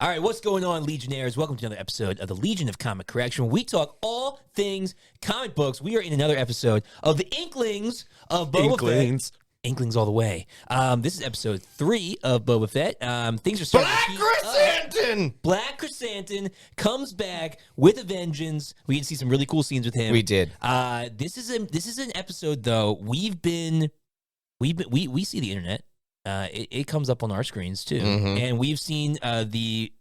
All right, what's going on, Legionnaires? Welcome to another episode of the Legion of Comic Correction, where we talk all things comic books. We are in another episode of the Inklings of Boba Fett. Inklings all the way. This is episode 3 of Boba Fett. Things are starting Black KRRSANTAN! Black KRRSANTAN comes back with a vengeance. We can see some really cool scenes with him. We did. This is an episode though. We see the internet. It comes up on our screens too, and we've seen the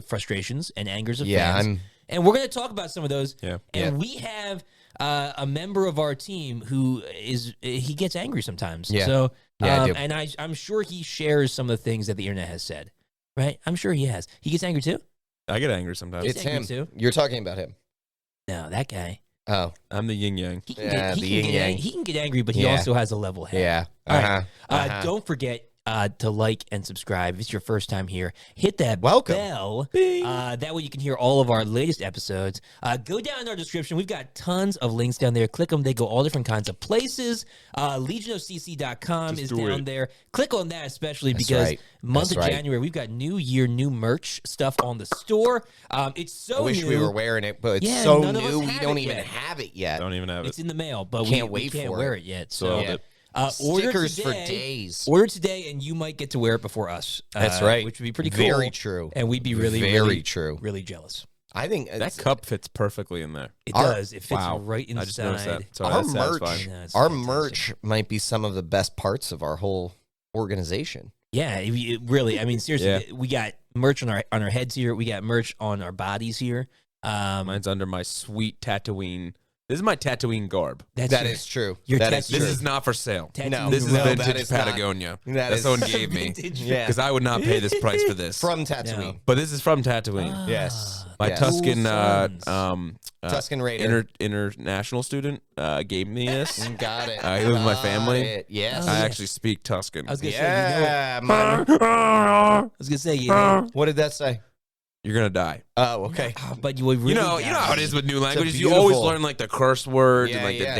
frustrations and angers of fans, and we're going to talk about some of those. We have a member of our team who he gets angry sometimes. Yeah. So, I do. and I'm sure he shares some of the things that the internet has said. Right? I'm sure he has. He gets angry too. I get angry sometimes. It's him. Too. You're talking about him. No, that guy. Oh, I'm the yin yang. He can get angry, but he Yeah. also has a level head. yeah. All right. Don't forget to like and subscribe. If it's your first time here, hit that Welcome. bell. That way you can hear all of our latest episodes. Go down in our description. We've got tons of links down there. Click them. They go all different kinds of places. LegionofCC.com is down there. Click on that especially because month of January, we've got new year, new merch stuff on the store. It's so I wish new. we were wearing it, but it's Yeah, so none of us new. We have don't it even yet. have it yet. Don't even have it. It's in the mail, but we Can't wait can't for wear it. it yet. So So. Stickers Order for today. days. Order today, and you might get to wear it before us. That's right. Which would be pretty cool. Very true. And we'd be really really jealous. I think That cup fits perfectly in there. It does. It fits Wow. right inside. I just noticed that. So our that's merch, satisfying. Yeah, it's our fantastic. merch might be some of the best parts of our whole organization. Yeah, it really. I mean, seriously, we got merch on our heads here. We got merch on our bodies here. Mine's under my sweet Tatooine. This is my Tatooine garb. That is true. Your That is Tatooine- true. This is not for sale. Tatooine This is robe. that vintage is not. Patagonia. That That is- someone gave me. Vintage. Yeah. Because I would not pay this price for this. From Tatooine. But this is from Tatooine. Ah, Yes. My Yes. Tuscan Cool Tuscan Raider. international student gave me this. Got it. He was my Got family. it. Yes. Oh, I yes. actually speak Tuscan. I was gonna say, you know, Yeah. man. I was gonna say, you know, What did that say? You're gonna die. Oh, okay. but you would really. You know how it is with new languages. You beautiful- always learn like the curse words and Yeah, like yeah.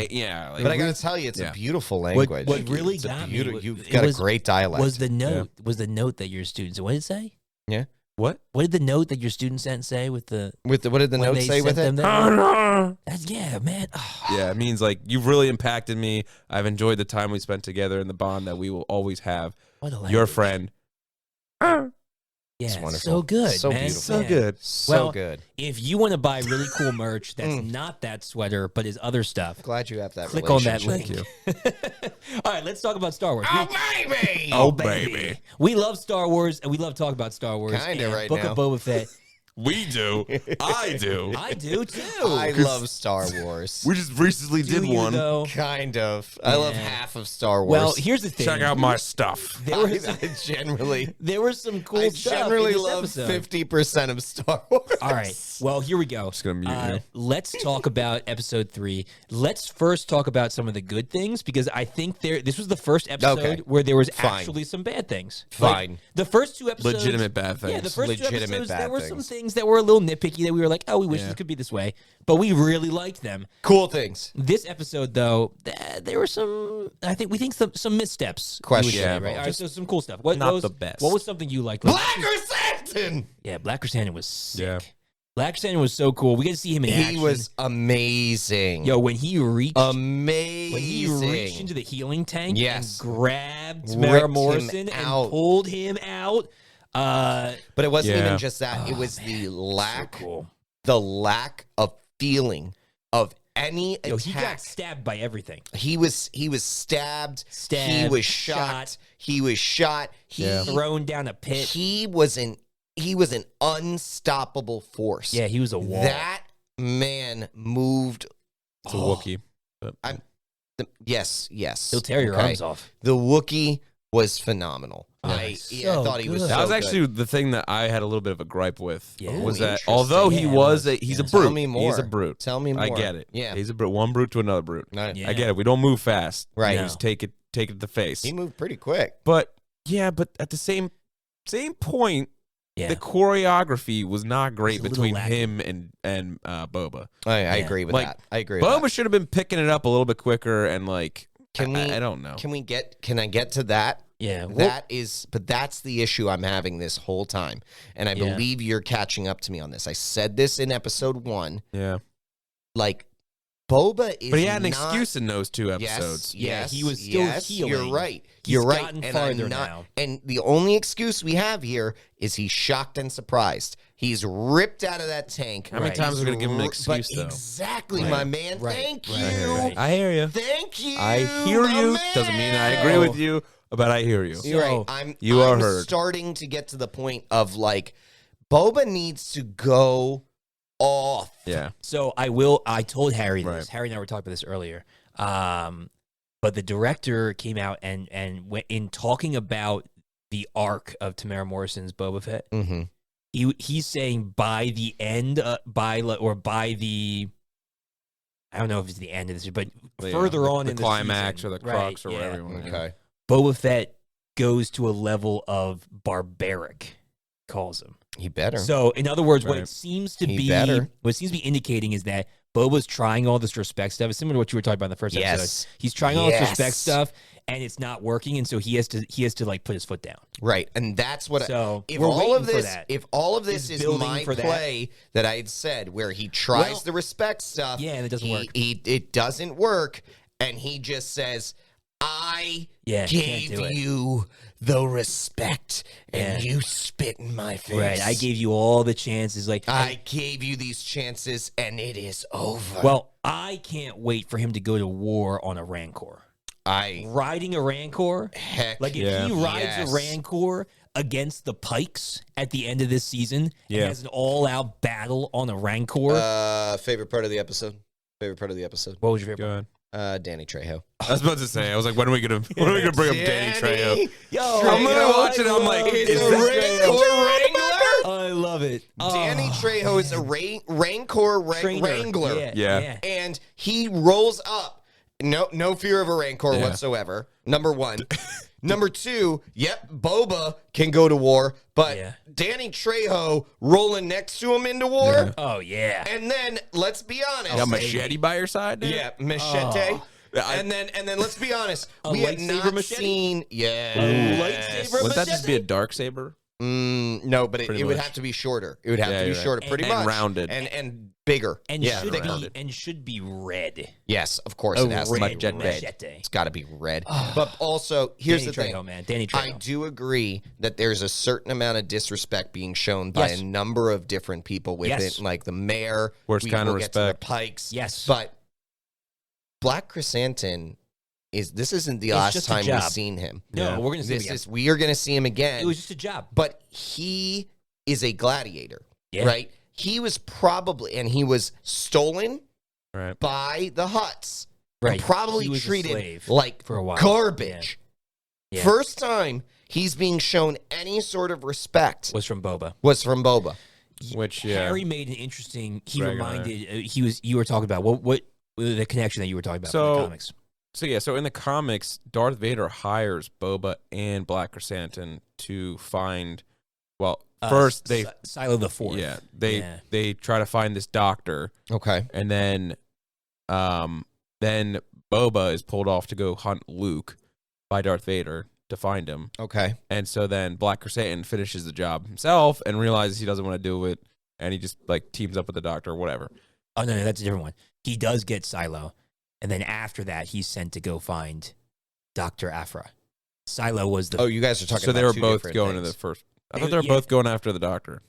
the like, But I gotta tell you, it's Yeah. a beautiful language. What really It's a got me beautiful- was- You've it got was- a great dialect. was the note that your students? What did it say? Yeah. what? What did the note that your student sent say with the? What did the when note they say with sent it? them that? That's man. Oh, Yeah, it means like you've really impacted me. I've enjoyed the time we spent together and the bond that we will always have. what a Your language. friend. Yeah, It's it's wonderful. so good, So man. beautiful. So Yeah. good. So Well, good. If you want to buy really cool merch that's not that sweater but is other stuff, Glad you have that. click on that relationship. link. All right, let's talk about Star Wars. Oh baby! Oh, baby. We love Star Wars and we love talking about Star Wars. Kinda and right Book now. of Boba Fett. We do. I do. I do too. I love Star Wars. We just recently Do did you, one. though? Kind of. I love Yeah. half of Star Wars. Well, here's the thing. Check out my stuff. There was I generally, there was some cool I stuff. generally in this love episode. 50% of Star Wars. All right. Well, here we go. Just gonna mute you. Let's talk about episode 3. Let's first talk about some of the good things because I think this was the first episode Okay. where there was Fine. actually some bad things. Fine. Like, the first 2 episodes, Legitimate bad things. Yeah, the first 2 Legitimate episodes, bad there were some things. things that were a little nitpicky that we were like, oh, we wish Yeah. this could be this way, but we really liked them. Cool things. This episode, though, there were some. We think some missteps. Questionable. you would say, right? All right, so some cool stuff. What Not was the best. What was something you liked? Black KRRSANTAN! Yeah, Black KRRSANTAN was sick. Yeah. Black KRRSANTAN was so cool. We got to see him in action. He was amazing. Yo, when he reached Amazing. into the healing tank Yes. and grabbed Ripped Mara him Morrison and out. pulled him out. But it wasn't Yeah. even just that. It was the lack, So cool. the lack of feeling of any Yo, attack. he got stabbed by everything. He was stabbed. He was shot. He was shot. Thrown down a pit. He was an unstoppable force. Yeah, he was a wall. That man moved. It's a Wookiee. But Yes. He'll tear your arms off. The Wookiee was phenomenal. Oh, I so thought he was. good. So that was good. actually the thing that I had a little bit of a gripe with. Yeah. Was Ooh, that interesting. although he Yeah, was it was. he's a Yeah. brute. Tell me more. He's a brute. Tell me more. I get it. Yeah. He's a brute. One brute to another brute. No, Yeah. I get it. We don't move fast. Right. No. Just take it to the face. He moved pretty quick. But yeah, but at the same point, Yeah. the choreography was not great It was a between little him and Boba. I Yeah. agree with Like, that. I agree with Boba that. should have been picking it up a little bit quicker and like I don't know. Can I get to that? Yeah. But that's the issue I'm having this whole time. And I believe you're catching up to me on this. I said this in episode 1. Yeah. Like, Boba is But he had an excuse in those 2 Yes, episodes. Yeah, he was still healing. You're right. He's You're right. gotten And farther I'm not, now. and the only excuse we have here is he's shocked and surprised. He's ripped out of that tank. How many times are we going to give him an excuse, though? Exactly, my man. Thank you. I hear you. Thank you. I hear you. man. Doesn't mean I agree with you, but I hear you. You're right. I'm heard. starting to get to the point of, like, Boba needs to go off. Yeah. So I told Harry this. Right. Harry and I were talking about this earlier. But the director came out and in talking about the arc of Tamara Morrison's Boba Fett, Mm-hmm. he's saying by the end, I don't know if it's the end of this, but further on the in climax the season, or the crux or whatever you want to Okay. Boba Fett goes to a level of barbaric, calls him. He better. So, in other words, what Right. it seems to He be, better. what it seems to be indicating is that Boba's trying all this respect stuff. It's similar to what you were talking about in the first episode. He's trying all this respect stuff, and it's not working, and so he has to like put his foot down. Right, and that's what. So if we're all of waiting for this, that. if all of this Is is building my for that. play that I had said, where he tries Well, the respect stuff, yeah, and it doesn't work. It doesn't work, and he just says, "I Can't gave do it. you the respect, and Yeah. you spit in my face. Right. I gave you all the chances. Like I gave you these chances, and it is over." well, I can't wait for him to go to war on a Rancor. Riding a Rancor, heck, like if Yeah. he rides Yes. a Rancor against the Pikes at the end of this season, Yeah. and has an all-out battle on a Rancor. favorite part of the episode. What was your favorite? Go ahead. Danny Trejo. I was about to say, I was like, when are we gonna bring up Danny Trejo? Yo, I'm gonna watch it. I'm like, It's is a this Rancor Wrangler? I love it. Danny Trejo is a Rancor Trainer. Wrangler. Yeah. And he rolls up. No fear of a Rancor whatsoever. Number 1. Number 2, Boba can go to war, but Yeah. Danny Trejo rolling next to him into war. Yeah. Oh yeah. And then let's be honest. You got machete by your side? Dude? Yeah, machete. And then let's be honest. We have lightsaber not machete? seen. lightsaber Wouldn't that just machete? be a dark saber? No, but it Pretty would much. have to be shorter. It would have to be you're right. shorter, pretty And much, rounded. and bigger, And should be red. Yes, of course A it has to red be red. machete. It's got to be red. But also, here's Danny the thing. Trejo, man. Danny Trejo. I do agree that there's a certain amount of disrespect being shown by Yes. a number of different people within, Yes. like the mayor. Worst we kind of will get to the respect. Pikes. Yes. But Black Chrysantan this isn't the It's last just a time we've job. seen him. No, Yeah. we're gonna see him This again. is we are going to see him again. It was just a job. But he is a gladiator, Yeah. right? He was stolen Right. by the Hutts, Right. and probably He was a treated slave like for a while. garbage. Yeah. First time he's being shown any sort of respect Was from Boba. was from Boba. Which, Harry made an interesting. He Dragon reminded. You were talking about what the connection that you were talking about So- from the comics. So in the comics, Darth Vader hires Boba and Black Krrsantan to find. Well, first they Silo the Fourth. they try to find this doctor, Okay. and then Boba is pulled off to go hunt Luke by Darth Vader to find him, Okay. and so then Black Krrsantan finishes the job himself and realizes he doesn't want to do it, and he just like teams up with the doctor or whatever. Oh no, that's a different one. He does get Silo, and then after that, he's sent to go find Dr. Aphra. Silo was the. Oh, you guys are talking So they about were two both different going to things. the first. I thought they were both going after the doctor.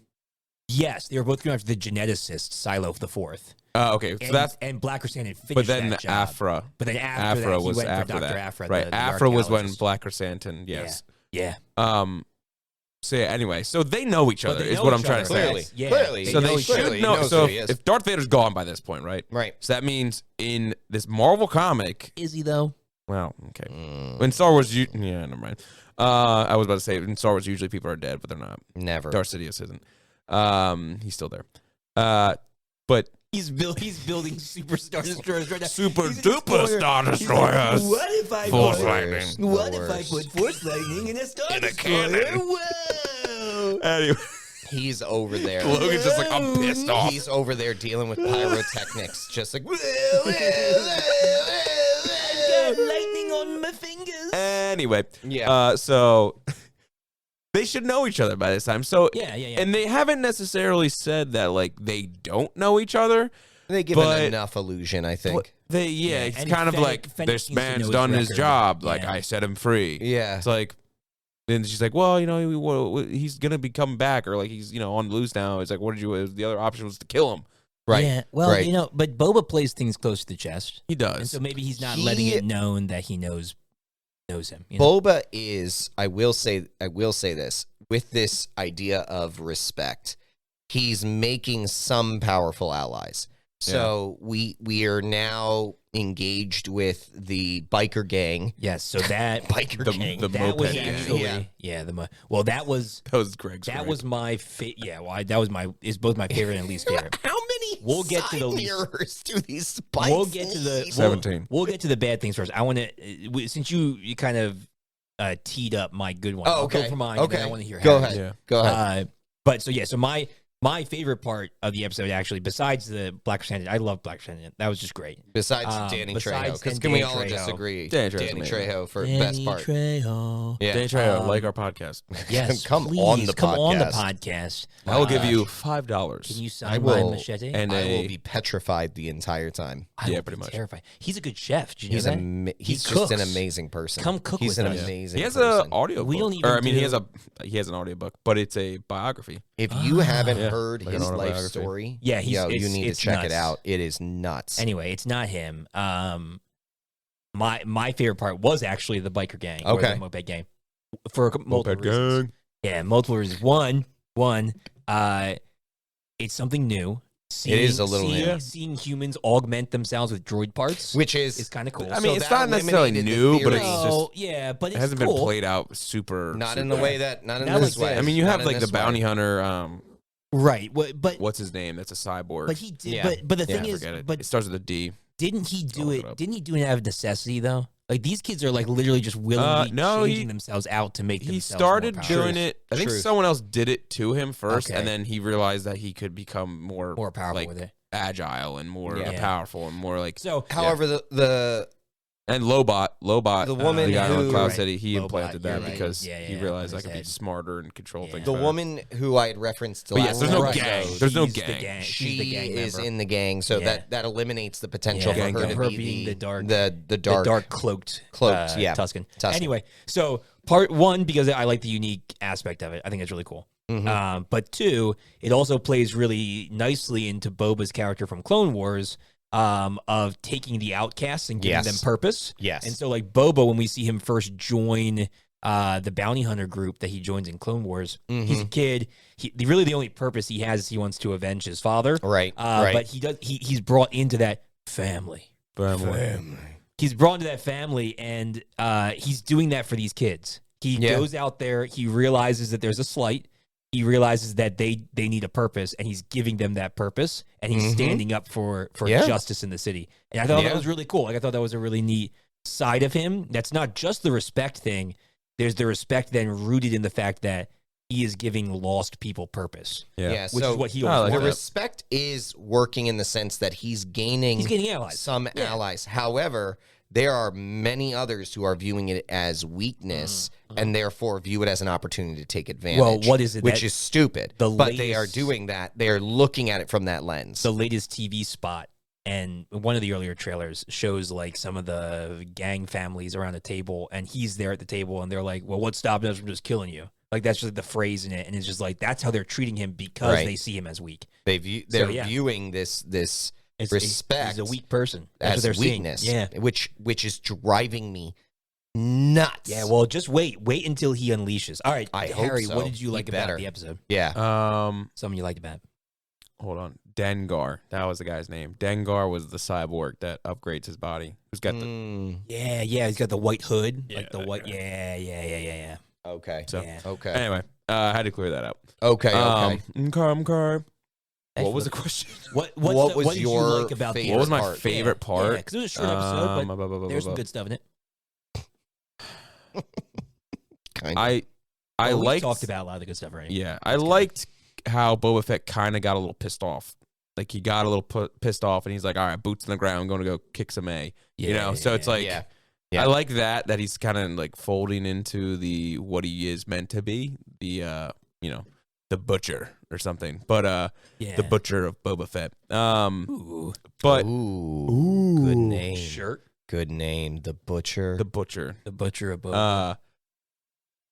Yes, they were both going after the geneticist Silo the Fourth. Okay, so And Black Krrsantan finished but then that job. Aphra. But then after that, he was went after for Dr. that. Aphra. Right, the Aphra was when archaeologist. Black Krrsantan. Yes. Yeah. So yeah. Anyway, so they know each But other. they Is know what I'm each trying to other. say. Clearly. Yeah. Clearly. So they should Clearly. He know. knows So who he is. if Darth Vader's gone by this point, right? Right. So that means in this Marvel comic, Is he though? well, okay. In Star Wars, yeah, never mind. I was about to say in Star Wars, usually people are dead, but they're not. Never. Darth Sidious isn't. He's still there. But He's building super Star Destroyers right now. Super He's an duper explorer. Star He's Destroyers. What if I Force put, lightning. What The if I worst. put force lightning in a Star In a Destroyer? cannon. Whoa! Anyway, He's over there. Logan's just like, I'm pissed off. He's over there dealing with pyrotechnics, just like. Got lightning Anyway, Yeah. so they should know each other by this time. So Yeah. and they haven't necessarily said that like they don't know each other. They give it enough illusion, I think. It's and kind of Fennec- like Fennec this needs to know man's his done his record. job. Like Yeah. I set him free. Yeah. It's like, then she's like, well, he's gonna be coming back, or like he's on the loose now. It's like, what did you? The other option was to kill him. Right. Yeah. Well, right. but Boba plays things close to the chest. He does. And so maybe he's not letting it known that he knows him. Boba is, I will say this, with this idea of respect, he's making some powerful allies. So we are now engaged with the biker gang. Yes. So that Biker gang. the that was Moped gang. actually well that was Greg's. that right. was my that was is both my favorite and least favorite. How many We'll get to the side least- mirrors do these spikes We'll get to the need? 17. We'll get to the bad things first. I want to since you kind of teed up my good one. Oh, I'll okay. go for mine. Okay. And then I want to hear Go Harry's. ahead. Yeah. Go ahead. But so my favorite part of the episode, actually, besides the Black KRRSANTAN, I love Black KRRSANTAN. That was just great. Besides Danny besides Trejo, because and can we Danny all Trejo. just agree? Danny Trejo's Danny amazing. Trejo for Danny best part. Trejo. Yeah. Danny Trejo, like our podcast. Yes, Come please, on the come on the podcast. podcast. I will give you Can $5. you I sign my will- machete? And I will a be petrified the entire time. I yeah, would pretty be much. terrified. He's a good chef. Did you He's know that? he's He just an cooks. amazing person. Come cook He's with an us. amazing he has person. an audio. We book. don't even Or I mean, do- he has an audiobook, but it's a biography. If you haven't Yeah, heard like an his life autobiography. story, Yeah, you need to it's check it nuts. out. It is nuts. Anyway, it's not him. My favorite part was actually the biker gang, or Okay. the moped gang, for multiple Moped reasons. gang. Yeah, multiple reasons. One, it's something new. It is a little new. Seeing humans augment themselves with droid parts, Which is is kind of cool. I mean, it's that not necessarily eliminated the new, but it's theory. just No, yeah, but it it's hasn't cool. been played out super. not super in the Yeah. way that, not in Not this like way. this. I mean, you Not have in like the this way. bounty hunter. Right, but What's his name? That's a cyborg. but he did. Yeah. But the yeah, thing is, forget it. but It starts with a D. didn't he do look it? it up. Didn't he do it out of necessity though? Like these kids are like literally just willingly no, changing themselves out to make He themselves started more powerful. doing it. I think Truth. someone else did it to him first, Okay. and then he realized that he could become more powerful like, with it. agile and more Yeah. powerful and more like. So However, the And Lobot, The woman the guy on who- Cloud Right. City, he Lobot, implanted you're that right. because Yeah, he yeah, realized on I his could be head. smarter and control Yeah. things. the better. woman who I had referenced But yes, last there's no episode, gang. There's no she's the gang. She's she the gang is member. in the gang, so Yeah. that eliminates the potential Yeah, for her gang. to Her be being the dark- the the dark, dark cloaked, yeah. Tusken. Tusken. Anyway, so part one, because I like the unique aspect of it, I think it's really cool. Mhm. But two, it also plays really nicely into Boba's character from Clone Wars, of taking the outcasts and giving Yes. them purpose. Yes. And so, like Boba, when we see him first join the bounty hunter group that he joins in Clone Wars, he's a kid. Really the only purpose he has is he wants to avenge his father. Right. But he's brought into that family. He's brought into that family, and he's doing that for these kids. He Yeah. goes out there. He realizes that there's a slight. He realizes that they need a purpose, and he's giving them that purpose, and he's standing up for Yeah. justice in the city. And I thought Yeah. that was really cool. Like I thought that was a really neat side of him. That's not just the respect thing. There's the respect then rooted in the fact that he is giving lost people purpose, Yeah. which so is what he I always like the that. wanted. respect is working in the sense that he's gaining He's getting allies. some Yeah. allies. However, there are many others who are viewing it as weakness and therefore view it as an opportunity to take advantage. Well, what is it Which that- is stupid. the But they are latest- doing that. They are looking at it from that lens. The latest TV spot, and one of the earlier trailers shows like some of the gang families around the table, and he's there at the table, and they're like, "Well, what's stopping us from just killing you?" Like that's just the phrase in it, and it's just like that's how they're treating him because Right. they see him as weak. they're yeah. viewing this It's, respect He's a weak person. That's as what they're weakness. seeing. Yeah. Which is driving me nuts. Yeah. Well, just wait until he unleashes. All right, I hope Harry, so. what did you He like about better. the episode? Yeah. Something you liked about it? Hold on, Dengar. That was the guy's name. Dengar was the cyborg that upgrades his body. Who's got the Yeah, he's got the white hood, Yeah, like the that white. guy. Yeah. Okay. so. Yeah. Okay. Anyway, I had to clear that out. Okay. Okay. Okay. What was the question? What What was did you your like about the favorite What was my part? favorite part? because it was a short episode, but there's some good stuff in it. Kind of. I Well, we liked. talked about a lot of the good stuff already. Yeah, I liked how Boba Fett kind of got a little pissed off. Like he got a little pissed off, and he's like, "All right, boots on the ground, I'm going to go kick some A." You know, so it's like yeah. Yeah. I like that he's kind of like folding into the what he is meant to be, the the butcher or something. But the butcher of Boba Fett. Ooh. But good name. Shirt. Good name. The butcher. the butcher. The butcher of Boba.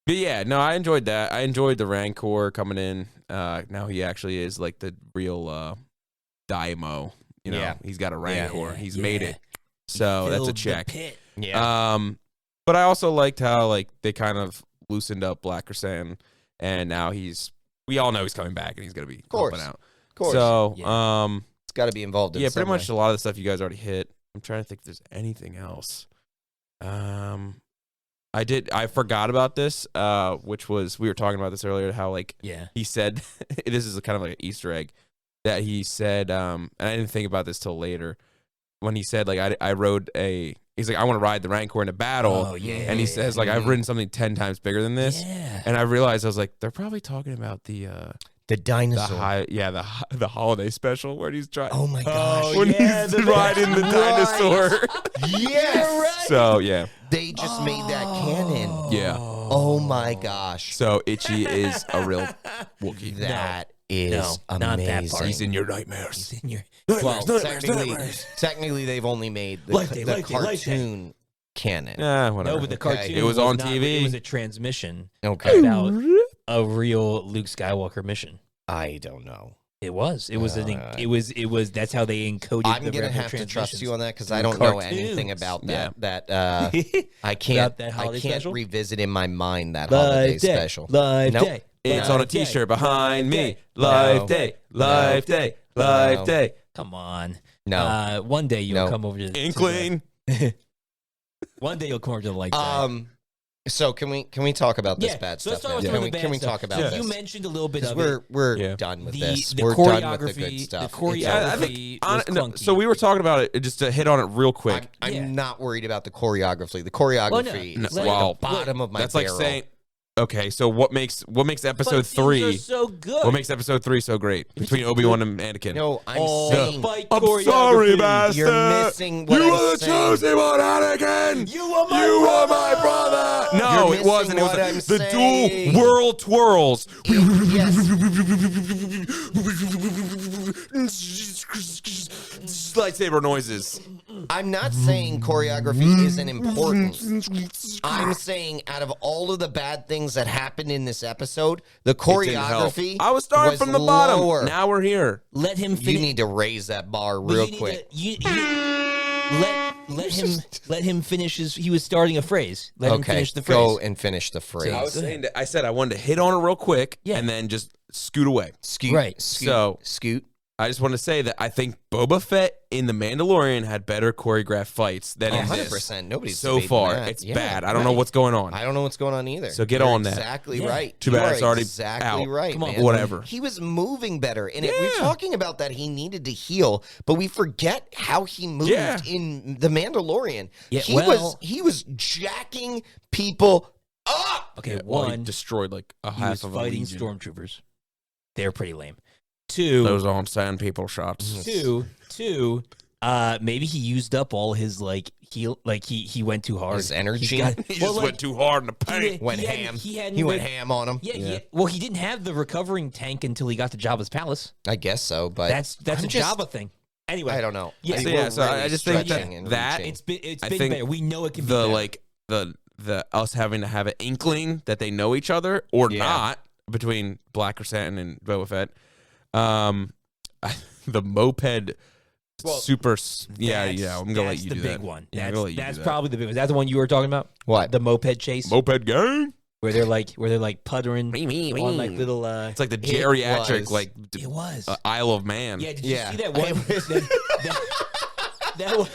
But yeah, no, I enjoyed that. I enjoyed the Rancor coming in. Now he actually is like the real Daimo. You know, he's got a Rancor. He's made it. So that's a check. Yeah. But I also liked how like they kind of loosened up Black KRRSANTAN, and now we all know he's coming back and he's gonna be helping out. Of course. So it's got to be involved in pretty much way. a lot of the stuff you guys already hit. I'm trying to think if there's anything else. I forgot about this, which was, we were talking about this earlier, how like he said, this is kind of like an Easter egg, that he said, and I didn't think about this till later, when he said like I rode he's like, I want to ride the Rancor in a battle, and he says like, I've ridden something 10 times bigger than this, and I realized, I was like, they're probably talking about the dinosaur. the holiday special where he's trying. Oh my gosh! When he's riding the dinosaur. Yes. Right. So yeah, they just made that canon. yeah. Oh my gosh! So Itchy is a real Wookiee. That is not that amazing. part. He's in your nightmares. He's in your Well, technically, they've only made the cartoon canon. Yeah, whatever. No, but the cartoon. It was on not- TV. It was a transmission Okay. about a real Luke Skywalker mission. I don't know. It was. It was. It was. That's how they encoded. I'm the gonna Rebel have to trust you on that because through I don't know cartoons. anything about that. Yeah. That I can't. That I holiday can't special? revisit in my mind that holiday special. Live Nope. day. It's on a T-shirt behind me. No. Live day. Live day. Live day. Come on. No. One day you'll No. come over to Inkling. one day you'll come over to the light day. So can we talk about this bad so let's stuff talk now? about some of the Can we bad talk stuff. about So this? you mentioned a little bit of we're Yeah. done with The- this. the We're done with the good choreography- stuff. the choreography- I think, was clunky. so we were talking about it, just to hit on it real quick. I'm Yeah. not worried about the choreography. The choreography no. is like Well, the bottom of my That's barrel. like saying, okay, so what makes episode But things 3? are so good. What makes episode 3 so great between Obi-Wan and Anakin? No, I'm Oh, saying fight I'm choreography. sorry, Master. you're missing what You I'm were the saying. chosen one, Anakin. You are my You brother. are my brother. No, You're it missing wasn't. It was what I'm the saying. dual world twirls. Yes. Lightsaber noises. I'm not saying choreography isn't important. I'm saying out of all of the bad things that happened in this episode, the It didn't help. choreography I was starting from the bottom. lower. Now we're here. Let him finish. You need to raise that bar But real you need quick. let him finish his. He was starting a phrase. Let him Okay, finish the phrase. go and finish the phrase. I was saying that I said I wanted to hit on it real quick and then just scoot away. Scoot, Right. Scoot, So- scoot. I just want to say that I think Boba Fett in The Mandalorian had better choreographed fights than in this. 100%. Nobody's So debating far, that. it's Yeah, bad. I don't know right. what's going on. I don't know what's going on either. So get You're on that. Exactly Yeah. right. Too bad You it's are already exactly out. right, Come on, man. whatever. He was moving better, and we're Yeah. talking about that he needed to heal, but we forget how he moved Yeah. in The Mandalorian. Yeah, He was jacking people up. Okay, Well, he one, destroyed like a he was half of a fighting legion. stormtroopers. They're pretty lame. Two, Those on sand people shots. two, maybe he used up all his he went too hard. His energy? He just went too hard in the paint. Went he ham. hadn't He went read- ham on him. Yeah, Yeah. he didn't have the recovering tank until he got to Jabba's palace. I guess so, but That's I'm a just- Jabba thing. Anyway, I don't know. Yeah, I so we're yeah, so I really just think stretching that- and that- reaching. it's I been think better. We know it can be The better. like the us having to have an inkling that they know each other or Yeah. not between Black KRRSANTAN and Boba Fett. The moped super. Yeah. I'm gonna let that's you the do big that. one. Yeah, I'm gonna let you That's do that. probably the big one. Is that the one you were talking about? What? The moped chase, Moped gang. where they're like puttering on like little. It's like the geriatric was. like It was. Isle of Man Yeah. Did you Yeah. see that one? that one.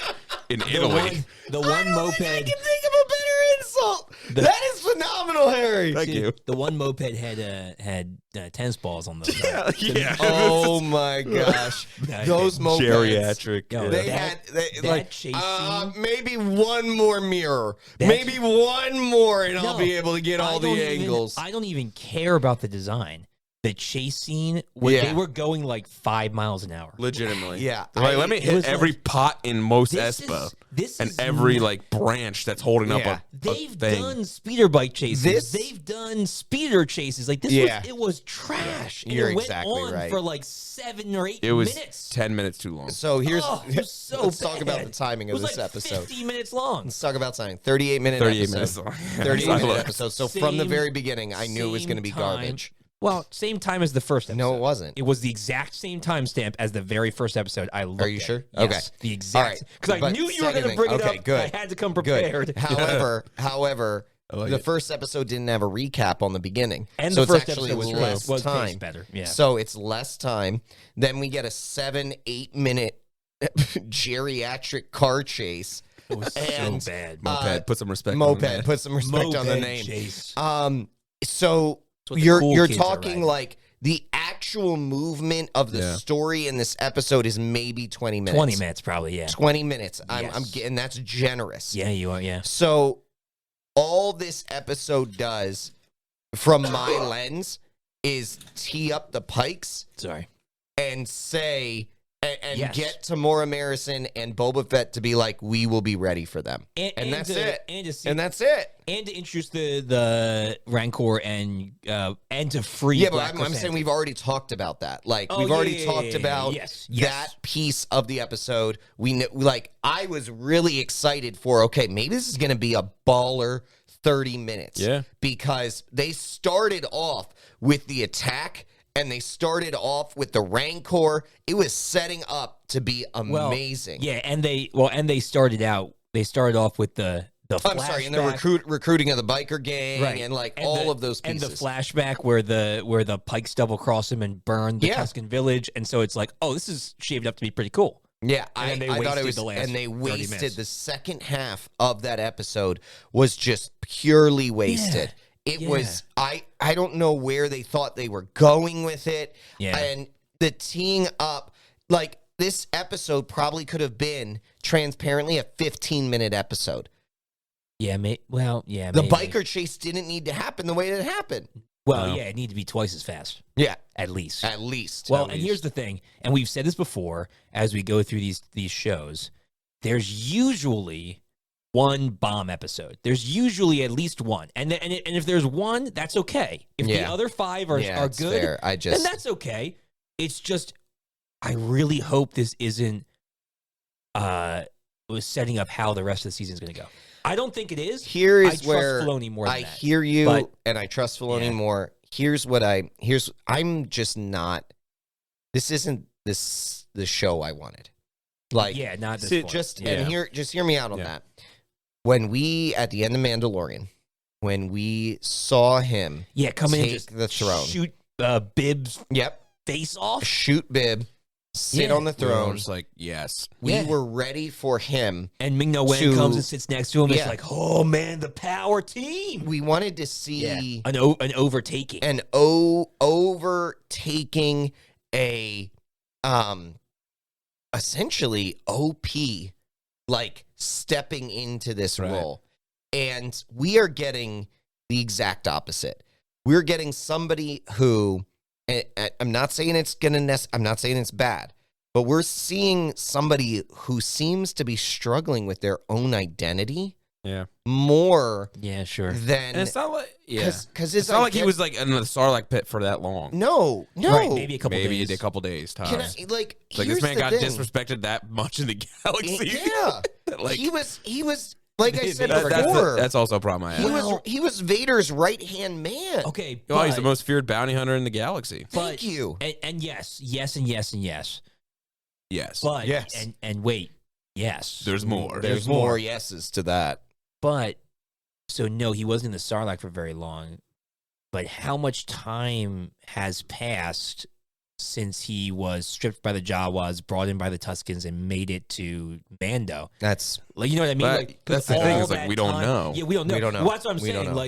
in The Italy. one moped. I can think of a better insult. That is phenomenal, Harry. Thank you. The one moped had tennis balls on the side. Yeah. Oh my gosh, those mopeds. Geriatric. Yo, They that- had that like chase scene- maybe one more mirror, That- maybe one more, and I'll No, be able to get all the I angles. don't even care about the design. the chase scene where they were going like 5 miles an hour. Legitimately. Yeah. They're like, let me hit every pot in Mos this Espa is and every like branch that's holding up a They've thing. done speeder bike chases. They've done speeder chases. Like this was trash. You're and it exactly went on right. for like 7 or 8 It was minutes. 10 minutes too long. So here's Let's talk about the timing of this episode. 50 minutes long. Let's talk about timing. 38-minute 38 episode. minutes long. 38-minute episode. So from the Same- very beginning, I knew it was going to be time. garbage. Well, same time as the first episode. No, it wasn't. It was the exact same timestamp as the very first episode. I looked Are you at. sure? Yes, Okay. the exact. Because I But knew you were going second to bring thing. it up. Okay, good. I had to come prepared. Good. However, like the it. first episode didn't have a recap on the beginning. And so the first it's actually episode less was time. paced better. Yeah. So it's less time. Then we get a 7-8 minute geriatric car chase. It was and, so bad. Moped, put some respect on Moped, that. put some respect on the Moped name. chase. So what the you're cool you're kids are talking riding. like the actual movement of the story in this episode is maybe 20 minutes. 20 minutes, probably, yeah. 20 minutes. I'm Yes. getting that's generous. Yeah, you are, yeah. So all this episode does, from my lens, is tee up the Pikes Sorry. and say and Yes. get Tamora Marison and Boba Fett to be like, we will be ready for them. And that's it. And that's it. And to introduce the Rancor and to free. Yeah, but Black I'm saying KRRSANTAN. we've already talked about that. Like Oh, we've yeah, already yeah, talked yeah, about yes. that piece of the episode. We know, like I was really excited for. Okay, maybe this is going to be a baller 30 minutes. Yeah, because they started off with the attack and they started off with the Rancor. It was setting up to be amazing. Yeah, and they started off with the I'm sorry, and the recruiting of the biker gang and like and all the, of those pieces. And the flashback where the Pikes double cross him and burn the Tusken village, and so it's like, oh, this is shaped up to be pretty cool. Yeah, And I thought it was, the last and they 30 wasted minutes. the second half of that episode was just purely wasted. It was I don't know where they thought they were going with it. Yeah. And the teeing up, like this episode probably could have been transparently a 15-minute episode. Yeah, The maybe. biker chase didn't need to happen the way it happened. Well, No. yeah, it needed to be twice as fast, Yeah, at least. at least. Well, and here's the thing, and we've said this before as we go through these shows. There's usually one bomb episode. There's usually at least one, and if there's one, that's okay. If the other 5 are it's good, fair. then that's okay. It's just I really hope this isn't was setting up how the rest of the season is going to go. I don't think it is. Here is I trust where Filoni more than I that. hear you, But- and I trust Filoni Yeah. more. I'm just not. This isn't the show I wanted. Like, Yeah, not this so point. just Yeah. and hear me out on Yeah. that. When we at the end of Mandalorian, when we saw him, Yeah, coming in take just the throne. shoot Bib's yep, face off. shoot Bib, sit Yeah. on the we were throne. just like, yes. We Yeah. were ready for him. And Ming-Na Wen to- comes and sits next to him. Yeah. It's like, oh man, the power team. We wanted to see An overtaking. an overtaking a essentially OP, like stepping into this Right. role. And we are getting the exact opposite. We're getting somebody who, I'm not saying it's I'm not saying it's bad, but we're seeing somebody who seems to be struggling with their own identity Yeah. more Yeah, sure. than And it's not like, because it's not like he was like in the Sarlacc pit for that long. no. Right, maybe a couple Maybe days. a couple days Can tops. I, like, It's like here's this man the got thing. disrespected that much in the galaxy. Yeah, like he was like I said That- before. that's also a problem I have. he was Vader's right hand man. Okay, Oh, he's the but- most feared bounty hunter in the galaxy. Thank you. And yes, yes. Yes. But Yes. and wait, yes. There's more. There's more yeses to that. But so no, he wasn't in the Sarlacc for very long. But how much time has passed since he was stripped by the Jawas, brought in by the Tuskens, and made it to Mando? That's Like, you know what I mean? But Like, that's the all thing, is, like, that we don't time- know. Yeah, we don't know. We don't know. Well, that's what I'm We don't saying. know.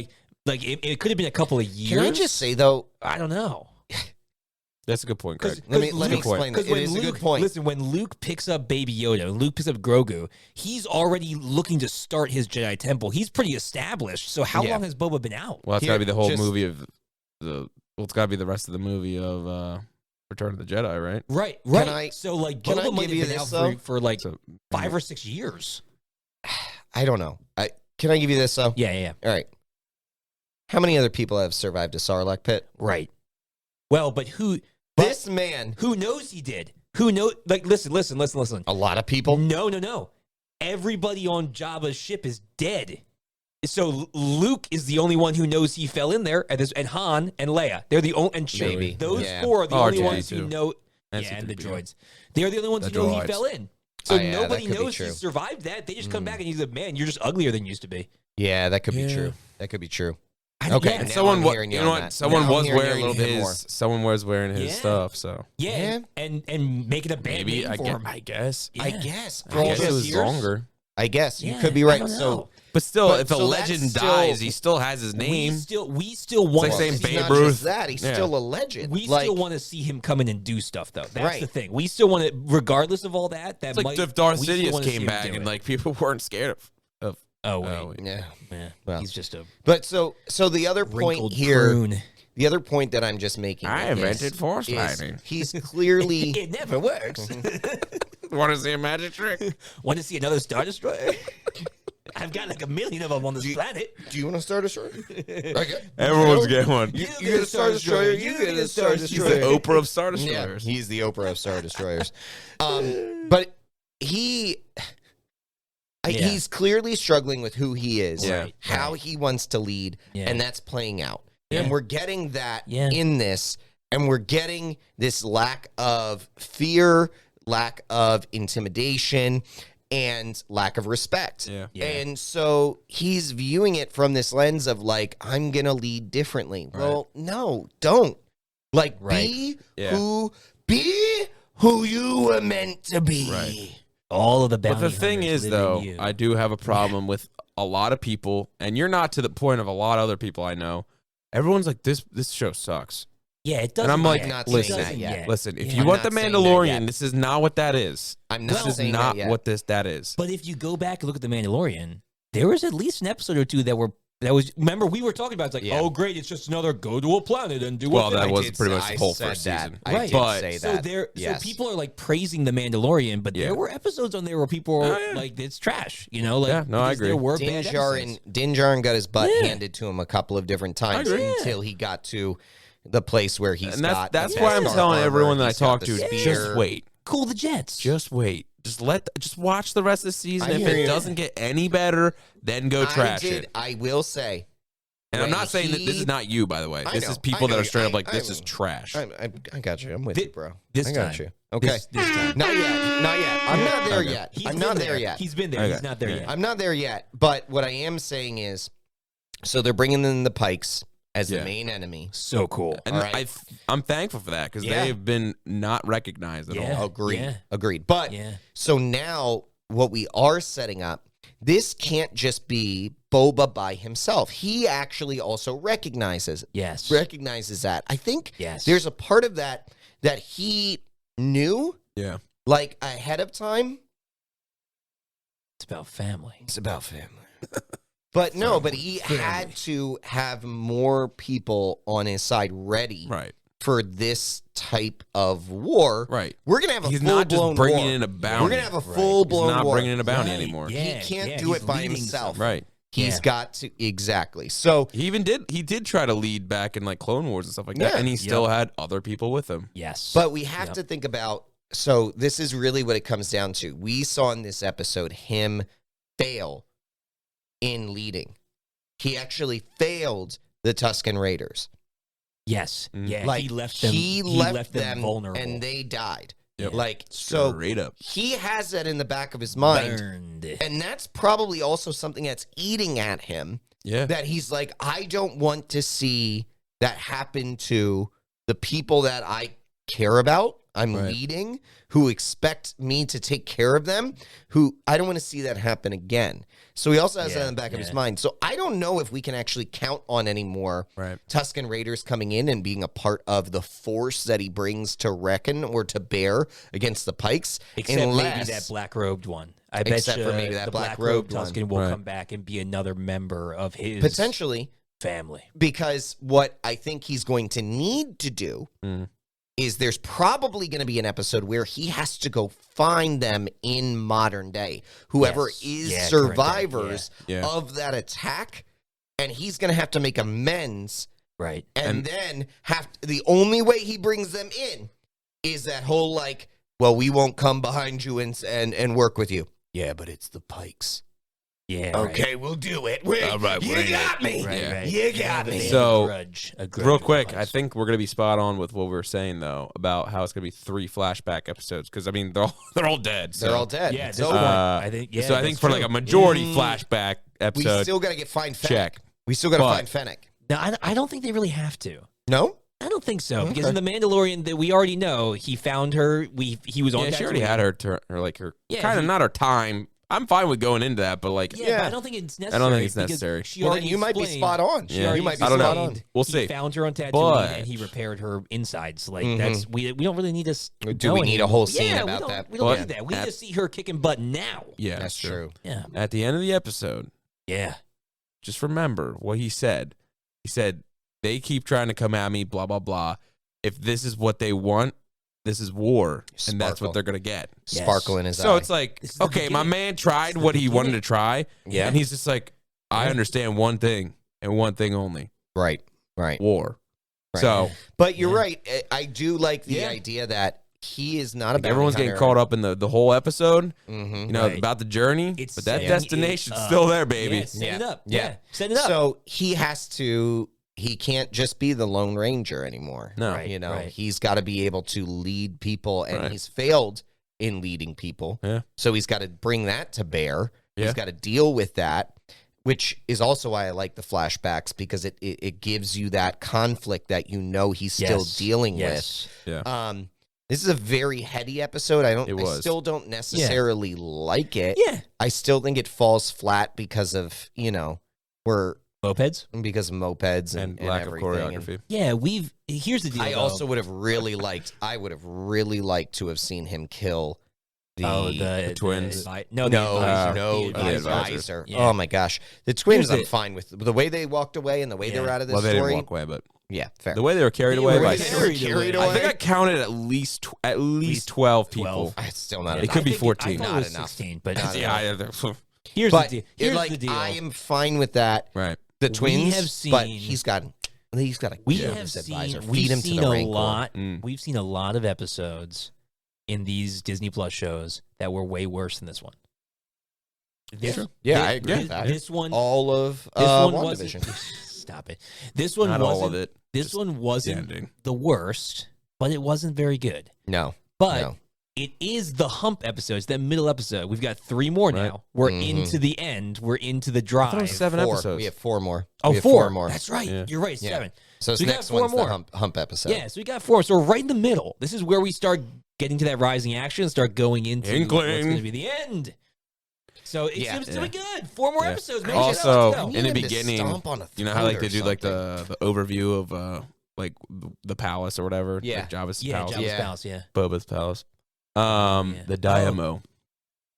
Like it could have been a couple of years. Can I just say though? I don't know. That's a good point, Greg. Let me Luke- explain that. It is a good point. Listen, when Luke picks up Baby Yoda, when Luke picks up Grogu, he's already looking to start his Jedi Temple. He's pretty established. So how Yeah. long has Boba been out? Well, that's Here, got to be the whole just- movie of the Well, it's got to be the rest of the movie of Return of the Jedi, right? Right. So like, can I Boba might give you have been this, out though? for like 5 or 6 years. I don't know. Can I give you this though? Yeah. All right. How many other people have survived a Sarlacc pit? Right. Well, but This man. who knows he did? Who knows? Like, listen. A lot of people. No. Everybody on Jabba's ship is dead. So Luke is the only one who knows he fell in there, and Han and Leia. They're the only, and Chewie. Maybe. Those Yeah. 4 are the only ones R2D2. who know. And And the C-3PO. droids. They're the only ones The who know he droids. fell in. So Oh, yeah, that nobody could be knows he true. survived that. They just come back and he's like, man, you're just uglier than you used to be. Yeah, that could be Yeah. true. That could be true. I- Okay, yeah, now Someone, I'm hearing you you know on what? that. Someone Now I'm was hearing you a wearing little bit his. more. Someone was wearing his Yeah. stuff. So Yeah, and making a bad maybe name I for guess. him. I guess. Yeah. I guess. I guess it those was years? longer. I guess you Yeah, could be I right. don't So know. But still, But- if a so that's legend still- dies, he still has his name. we still want like to saying he's see, Babe not Ruth. just that. He's Yeah. still a legend. we Like, still want to see him come in and do stuff though. That's Right. the thing. We still want to, regardless of all that. It's like if Darth we still Sidious wanna see came him back do and it. like people weren't scared of. oh wait, yeah. yeah, Well. he's just a But so the other point wrinkled here, prune. the other point that I'm just making, I invented force is lightning. he's clearly It never works. Want to see a magic trick? Want to see another Star Destroyer? I've got like 1 million of them on this planet. Do you want to start a story? Everyone's getting one. You get a Star Destroyer. You get a Star He's the Destroyer. Oprah of Star Yeah, Destroyers. he's the Oprah of Star Destroyers. But he's clearly struggling with who he is, Yeah. how he wants to lead, Yeah. and that's playing out. Yeah. And we're getting that Yeah. in this, and we're getting this lack of fear, lack of intimidation, and lack of respect. Yeah. Yeah. And so he's viewing it from this lens of like, I'm going to lead differently. Right. Well, no, don't. Like, Right. be who you were meant to be. Right. All of the But bounty the thing hunters is, live in though, you. I do have a problem with a lot of people, and you're not to the point of a lot of other people I know. Everyone's like, this show sucks. yeah, it doesn't. And I'm like, yet. not It saying doesn't that yet. Listen, if Yeah. you I'm want not The saying that Mandalorian, yet. this is not what that is. I'm not This is saying not that yet. what that is. But if you go back and look at The Mandalorian, there was at least an episode or two that was. Remember, we were talking about. It's like, Yeah. oh, great, it's just another go to a planet and do. Well, a thing. that I was did pretty say- much the I whole said first that. season. I did But- say So that. so Yes. people are like praising The Mandalorian, but Yeah. there were episodes on there where people were Oh, yeah. like, it's trash. You know, like Yeah, no, I because agree. There were bad Din episodes. Djarin got his butt Yeah. handed to him a couple of different times agree. until he got to the place where he's And got that's the why I'm best telling armor, everyone that I he's got talk the to, spear. just wait. Cool the Jets. Just wait. Just watch the rest of the season. I If hear it you. doesn't get any better, then go trash it. I will say. And I'm when not saying that this he- is not you, by the way. I This know, is people I that know are straight up you. like, this is trash. I got you. I'm with Thi- you, bro. this I got time. you. Okay. This time. Not yet. Not yet. I'm not there Okay. yet. He's I'm been not there. there yet. He's been there. Okay. He's not there Yeah. yet. I'm not there yet. But what I am saying is, so they're bringing in the Pikes as the Yeah. main enemy. So cool. And All right. I'm thankful for that because Yeah. they've been not recognized at Yeah. all. Agreed. Yeah. Agreed. But Yeah. so now what we are setting up, this can't just be Boba by himself. He actually also recognizes Yes. that. I think Yes. there's a part of that he knew Yeah. like ahead of time. It's about family. It's about family. But no, but he had to have more people on his side ready Right. for this type of war. Right. We're going to have a He's full-blown not just bringing war. in a bounty. We're going to have a Right. full-blown He's not war. bringing in a bounty Right. anymore. Yeah. He can't Yeah, do he's it by leading himself. Right. He's Yeah. got to, exactly. So He did try to lead back in like Clone Wars and stuff like that, Yeah. and he Yep. still had other people with him. Yes. but we have Yep. to think about, so this is really what it comes down to. We saw in this episode him fail in leading. He actually failed the Tusken Raiders. yes. Mm. Yeah. Like he left them. he left them vulnerable and they died. Yep. Like, so Straight up. he has that in the back of his mind. burned. And that's probably also something that's eating at him, Yeah. that he's like, I don't want to see that happen to the people that I care about, I'm Right. leading, who expect me to take care of them, who I don't want to see that happen again. So he also has that in the back of his mind. So I don't know if we can actually count on any more Right. Tusken Raiders coming in and being a part of the force that he brings to reckon or to bear against the Pikes. Except maybe unless, that black robed one. I bet Except you for maybe that the black robed robed one. Tusken will Right. come back and be another member of his. potentially, family. Because what I think he's going to need to do is there's probably going to be an episode where he has to go find them in modern day, whoever is survivors of that attack, and he's going to have to make amends. Right. And then the only way he brings them in is that whole like, well, we won't come behind you and work with you. Yeah, but it's the Pikes. Yeah. Okay, we'll do it. You got me. Right. You got me. So, a grudge real quick, I think we're gonna be spot on with what we were saying though about how it's gonna be 3 flashback episodes because I mean they're all dead. So. They're all dead. Yeah. So I think. Yeah. So I think for like a majority flashback episode, we still got to find Fennec. check. We still got to find Fennec. No, I don't think they really have to. No. I don't think so because in the Mandalorian that we already know he found her. He was on. Yeah, she already had her kind of not her time. I'm fine with going into that, but like, but I don't think it's necessary. I don't think it's necessary. Well, then you might be spot on. Yeah, you might be I don't spot know. on. We'll see. He found her on Tatooine But- and he repaired her insides. Like that's we don't really need to. Do we need a whole scene about that? We don't need that. We just see her kicking butt now. Yeah, That's true. Yeah. At the end of the episode, just remember what he said. He said, they keep trying to come at me, blah, blah, blah. If this is what they want, this is war, and that's what they're going to get. Yes. Sparkle in his eye. So it's like, okay, my man tried what he wanted to try, and he's just like, I understand one thing, and one thing only. Right. War. Right. So, but you're right. I do like the idea that he is not a bounty everyone's hunter. getting caught up in the whole episode, Mm-hmm. you know, about the journey, but that destination's still there, baby. Set it up. Yeah. Set it up. So he can't just be the Lone Ranger anymore. No. Right. You know, he's got to be able to lead people, and he's failed in leading people. Yeah. So he's got to bring that to bear. Yeah. He's got to deal with that, which is also why I like the flashbacks, because it gives you that conflict that you know he's still dealing with. Yeah. This is a very heady episode. I still don't necessarily like it. Yeah. I still think it falls flat because of, Mopeds? because of mopeds And and lack of everything. choreography. Yeah, here's the deal. I though. also would have really liked to have seen him kill the twins. The advisor. Yeah. Oh my gosh. The twins Here's I'm fine with. The way they walked away and the way they were out of this They story. didn't walk away, but Yeah, fair. the way they were carried away by carried I away. think I counted at least 12 people. It's still not It enough. could be I 14. thought it Not was enough. 16, but Not here's But the deal. Here's the deal. I am fine with that. Right. The twins, have seen- but he's got to we kill have this seen advisor. we've Feed him to seen the a Rancor. lot. Mm. We've seen a lot of episodes in these Disney Plus shows that were way worse than this one. Yeah, I agree with that. This one, All of this one WandaVision. wasn't. Stop it. This one Not wasn't. all of it. This just one wasn't ending. the worst, but it wasn't very good. No. But No. it is the hump episodes, that middle episode. We've got 3 more Right. now. We're Mhm. into the end. We're into the I drive. thought it was 7 4. episodes. We have 4 more. Oh, We have 4 more. That's right. Yeah. You're right. Yeah. 7. So this we got next 4 one's more. the hump episode. Yeah, so we got 4. So we're right in the middle. This is where we start getting to that rising action and start going into what's Inkling. going to be the end. So it seems to be good. 4 more episodes. Maybe Also, let's go. in the him to beginning, stomp on a you know how like throat they or do like something. the overview of like the palace or whatever. Yeah. Like Jabba's Yeah, palace. Jabba's Yeah. palace, yeah. Boba's palace. Yeah. The Diamo.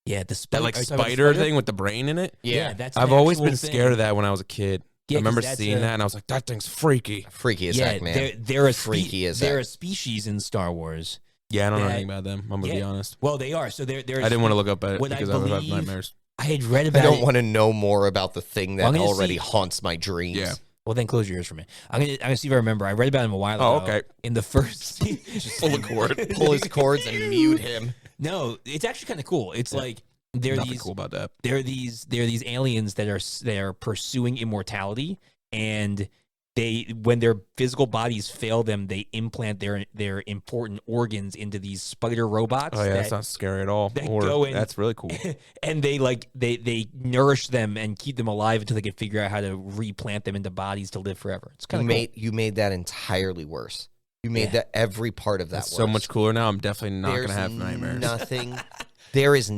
Yeah, the That spider, like spider thing with the brain in it. Yeah. that's I've an always actual been thing. scared of that when I was a kid. Yeah, I remember 'cause that's seeing a- that and I was like, that thing's freaky. Freaky as Yeah, heck, man. they're a Freaky as they're heck. a species in Star Wars. Yeah, I don't know That- anything about them. I'm gonna be honest. Well, they are. So they're. I didn't want to look up at it what I because I would have believe- nightmares. I had read I about don't it. want to know more about the thing that Well, I'm gonna already see- haunts my dreams. Yeah. Well, then close your ears for me. I'm gonna see if I remember. I read about him a while ago. Oh, okay. In the first, Just pull the cord. Pull his cords and mute him. No, it's actually kind of cool. It's like there are Nothing these cool about that. there are these aliens that are pursuing immortality, and when their physical bodies fail them, they implant their important organs into these spider robots. Oh yeah, that's not scary at all. that Or go in- that's really cool. And they nourish them and keep them alive until they can figure out how to replant them into bodies to live forever. It's kind of cool. You made that entirely worse. You made that every part of that That's worse. so much cooler now. I'm definitely not There's gonna have nightmares. Nothing. There is.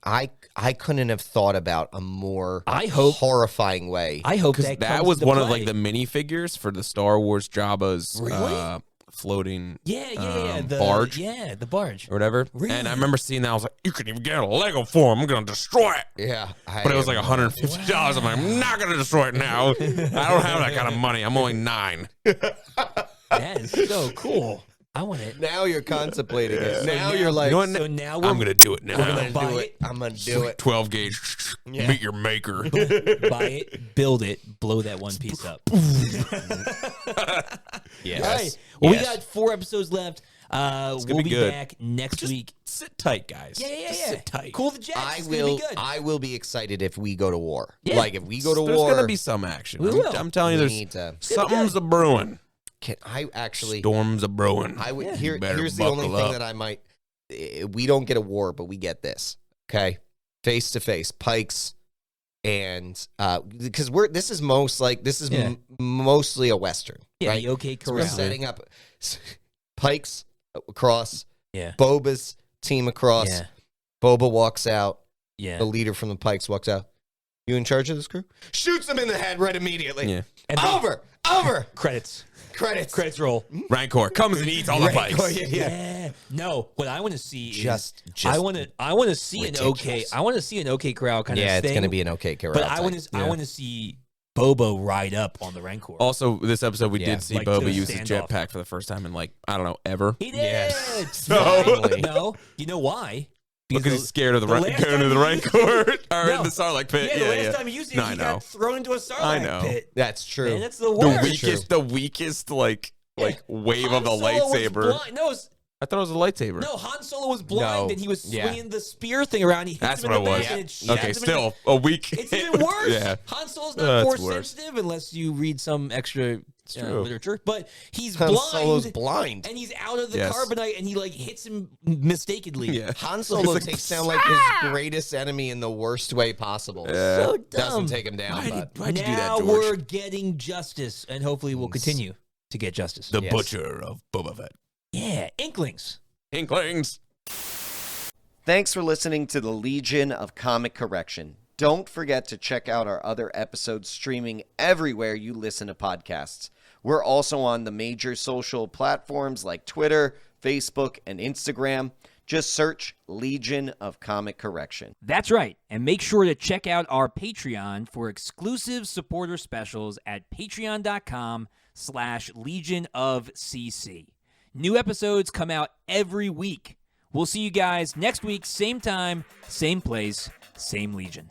I couldn't have thought about a more horrifying way. I hope Because that comes was to one of play. like the minifigures for the Star Wars Jabba's Really? floating the barge. Yeah, the barge. Or whatever. Really? And I remember seeing that. I was like, you can even get a Lego form. I'm going to destroy it. Yeah. But it was like $150. I'm like, I'm not going to destroy it now. I don't have that kind of money. I'm only 9. That is so cool. I want it. Now you're contemplating it. So Now now- you're like, you know what? So now I'm going to do it now. we're gonna buy it. I'm going to do it. 12 gauge. Yeah. Meet your maker. Buy it, build it, blow that one piece up. Yes. All right. Well, we Yes. got 4 episodes left. We'll be be good. back next week. Sit tight, guys. Yeah. Just sit tight. Cool the jets. I It's gonna be will. good. I will be excited if we go to war. Yeah. Like if we go to There's war, going to be some action. We will. I'm telling you, we there's need to. something's a brewing. Can I actually? Storms a brewing. I would. You better Here's the only buckle thing up. that I might. We don't get a war, but we get this. Okay, face to face, pikes, and because this is Yeah. mostly a western, Yeah, right? the OK So we're Corral. setting up pikes across. Yeah. Boba's team across. Yeah. Boba walks out. Yeah. The leader from the pikes walks out. You in charge of this crew? Shoots him in the head right immediately. Yeah. And then- Over. Credits. Credits. Roll. Rancor comes and eats all the Rancor, pikes. Yeah. No, what I want to see is Just I want to see an OK. ridiculous. I want to see an OK Corral kind of Yeah, thing. it's gonna be an okay Corral. But I want type. to. I want to see Bobo ride up on the Rancor. Also, this episode, we Yeah. did see Like to Boba the use his standoff. jetpack for the first time in, like, I don't know, ever. He did. Yes. No, Finally. no. You know why? Because he's scared of the last going time to the he Rancor used or it- in No. the Sarlacc pit. Yeah, the last Yeah. time he used it, No, I he know. got thrown into a I Sarlacc know. pit. That's true. Man, that's the The worst. weakest, like wave Han of the Solo was lightsaber. blind. No, I thought it was a lightsaber. no, Han Solo was blind No. and he was Yeah. swinging the spear thing around. He hits That's him in what the it back was. and it stabs Okay, him in still a weak. the- It's even worse. Yeah. Han Solo's That's not force worse. sensitive unless you read some extra true. literature. But he's Han blind. Solo's blind. And he's out of the Yes. carbonite and he like hits him mistakenly. Yeah. Han Solo He's like, takes down like his greatest enemy in the worst way possible. Yeah. So dumb. Doesn't take him down, but Why'd you do Now that, we're George? getting justice, and hopefully we'll continue to get justice. The Yes. butcher of Boba Fett. Yeah, Inklings. Inklings. Thanks for listening to the Legion of Comic Correction. Don't forget to check out our other episodes streaming everywhere you listen to podcasts. We're also on the major social platforms like Twitter, Facebook, and Instagram. Just search Legion of Comic Correction. That's right. And make sure to check out our Patreon for exclusive supporter specials at patreon.com/Legion of CC. New episodes come out every week. We'll see you guys next week, same time, same place, same Legion.